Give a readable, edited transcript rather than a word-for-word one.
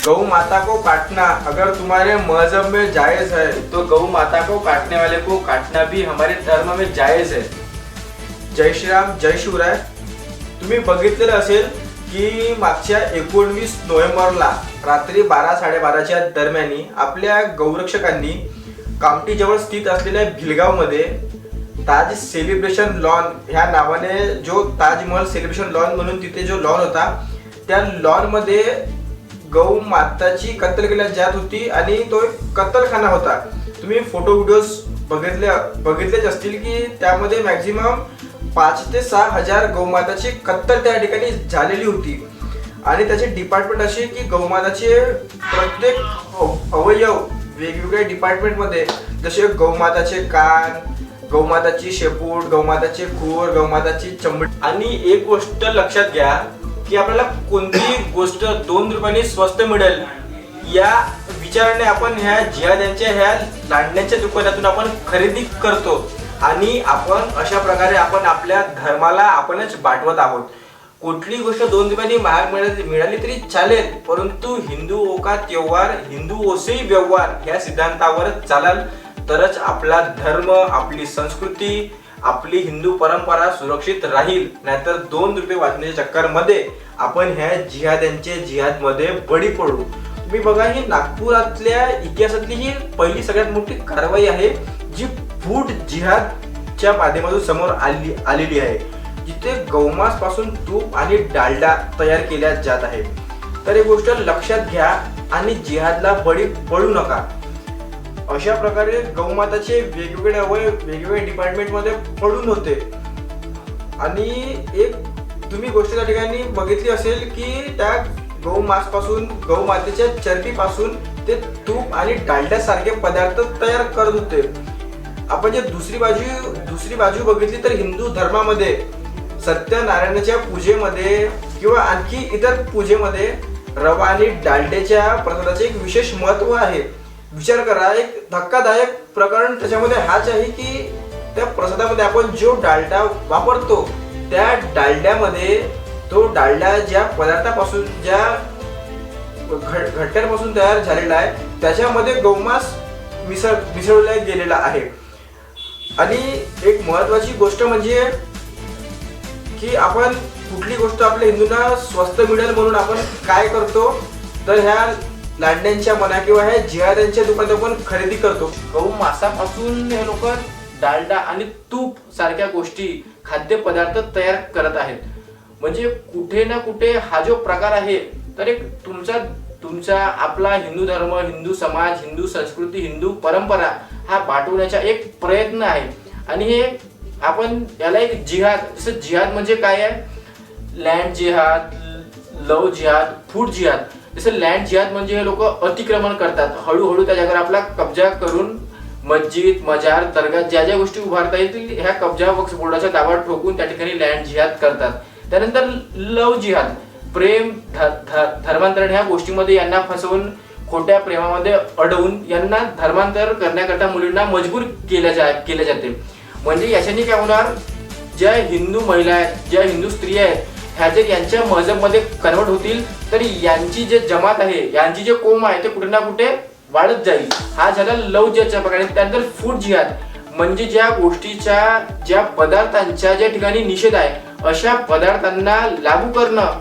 गौ माता को काटना अगर तुम्हारे मजहब में जायज है तो गौ माता को काटने वाले को काटना भी हमारे धर्म में जायज है। जय श्रीराम, जय शिवराय। तुम्ही बघितलेलं असेल की मागच्या 19 नोव्हेंबरला रात्री 12-12:30च्या दरम्यान आपल्या गौरक्षकांनी कामठीजवळ स्थित असलेल्या भिलगावमध्ये ताज सेलिब्रेशन लॉन ह्या नावाने जो ताजमहल सेलिब्रेशन लॉन म्हणून तिथे जो लॉन होता त्या लॉनमध्ये गौ माताची कत्तल केली जात होती आणि तो एक कत्तलखाना होता। तुम्ही फोटो व्हिडिओज बघितलेच असतील की त्यामध्ये मॅक्झिमम 5 ते 6 हजार गौमाताची कत्तल त्या ठिकाणी झालेली होती आणि त्याचे डिपार्टमेंट असे की गौमाताचे प्रत्येक अवयव वेगवेगळ्या डिपार्टमेंटमध्ये जसे गौमाताचे कान, गौमाताची शेपूट, गौमाताचे खूर, गौमाताची चमडी। आणि एक गोष्ट लक्षात घ्या की आपल्याला कोणतीही गोष्ट 2 रुपयांनी स्वस्त मिळेल या विचाराने आपण ह्या जिहाद्यांच्या ह्या लांडण्याच्या दुकानातून आपण खरेदी करतो आणि आपण अशा प्रकारे आपण आपल्या धर्माला आपणच बाटवत आहोत। कुठली गोष्ट 2 रुपयांनी महाग मिळाली तरी चालेल, परंतु हिंदू का त्योहार हिंदू से व्यवहार ह्या सिद्धांतावर चालाल तरच आपला धर्म, आपली संस्कृती, आपली हिंदू परंपरा सुरक्षित राहील। नाहीतर 2 रुपये वाचण्याच्या चक्करमध्ये आपण ह्या जिहाद्यांच्या जिहादमध्ये बळी पडू। तुम्ही बघा, ही नागपुरातल्या इतिहासातली ही पहिली सगळ्यात मोठी कारवाई आहे जी फूड जिहादच्या माध्यमातून समोर आलेली आहे, जिथे गौमांस पासून तूप आणि डालडा तयार केल्या जात आहे। तर ही गोष्ट लक्षात घ्या आणि जिहादला बळी पडू नका। अशा प्रकारे गौमाताचे वेगवेगळे अवयव वेगवेगळ्या डिपार्टमेंटमध्ये पडून होते। आणि एक तुम्ही गोष्ट त्या ठिकाणी बघितली असेल की त्या गौमांस पासून, गौमातेच्या चरबीपासून ते तूप आणि डालडा सारखे पदार्थ तयार करत होते। आपण जे दुसरी बाजू बघितली तर हिंदू धर्मामध्ये सत्यनारायणाच्या पूजेमध्ये किंवा आणखी इतर पूजेमध्ये रवा आणि डालड्याच्या प्रसादाचे एक विशेष महत्त्व आहे। विचार करा, एक धक्कादायक प्रकरण त्याच्यामध्ये हाच आहे की त्या प्रसादामध्ये आपण जो डालडा वापरतो त्या डालड्यामध्ये तो डालडा ज्या पदार्थापासून, ज्या घट्ट्यांपासून तयार झालेला आहे त्याच्यामध्ये गौमांस मिसळला गेलेला आहे। आणि एक महत्त्वाची गोष्ट म्हणजे की आपण कुठली गोष्ट आपल्या हिंदूंना स्वस्त मिळेल म्हणून आपण काय करतो तर ह्या लांडण्यांच्या म्हणा किंवा ह्या जिहाद्यांच्या दुकानात आपण खरेदी करतो। गहू मांसापासून हे लोक डालडा आणि तूप सारख्या गोष्टी खाद्यपदार्थ तयार करत आहेत। म्हणजे कुठे ना कुठे हा जो प्रकार आहे तर एक तुमचा आपला हिंदू धर्म, हिंदू समाज, हिंदू संस्कृती, हिंदू परंपरा हा बाटवण्याचा एक प्रयत्न आहे। आणि हे आपण याला एक जिहाद, जसं जिहाद म्हणजे काय आहे, लँड जिहाद, लव जिहाद, फूड जिहाद। जसं लँड जिहाद म्हणजे हे लोक अतिक्रमण करतात, हळूहळू त्या जागेवर आपला कब्जा करून मस्जिद, मजार, दर्गा ज्या ज्या गोष्टी उभारता येतील ह्या कब्जा वक्फ बोर्डाच्या दाबात ठोकून त्या ठिकाणी लँड जिहाद करतात। त्यानंतर लव जिहाद, प्रेम धर्मांतरण ह्या गोष्टीमध्ये यांना फसवून खोट्या प्रेमामध्ये अडवून यांना धर्मांतर करण्याकरता मुलींना मजबूर केले जाते। म्हणजे याच्याने काय होणार, ज्या हिंदू महिला आहेत, ज्या हिंदू स्त्रिया आहेत ह्या जर यांच्या मजहबमध्ये कन्वर्ट होतील तर यांची जे जमात आहे, यांची जे कोम आहे ते कुठे ना कुठे वाढत जाईल। हा झाला लव जिहादच्या प्रकारे। त्यानंतर फूड जिहाद म्हणजे ज्या गोष्टीच्या, ज्या पदार्थांच्या ज्या ठिकाणी निषेध आहे अशा पदार्थांना लागू करणं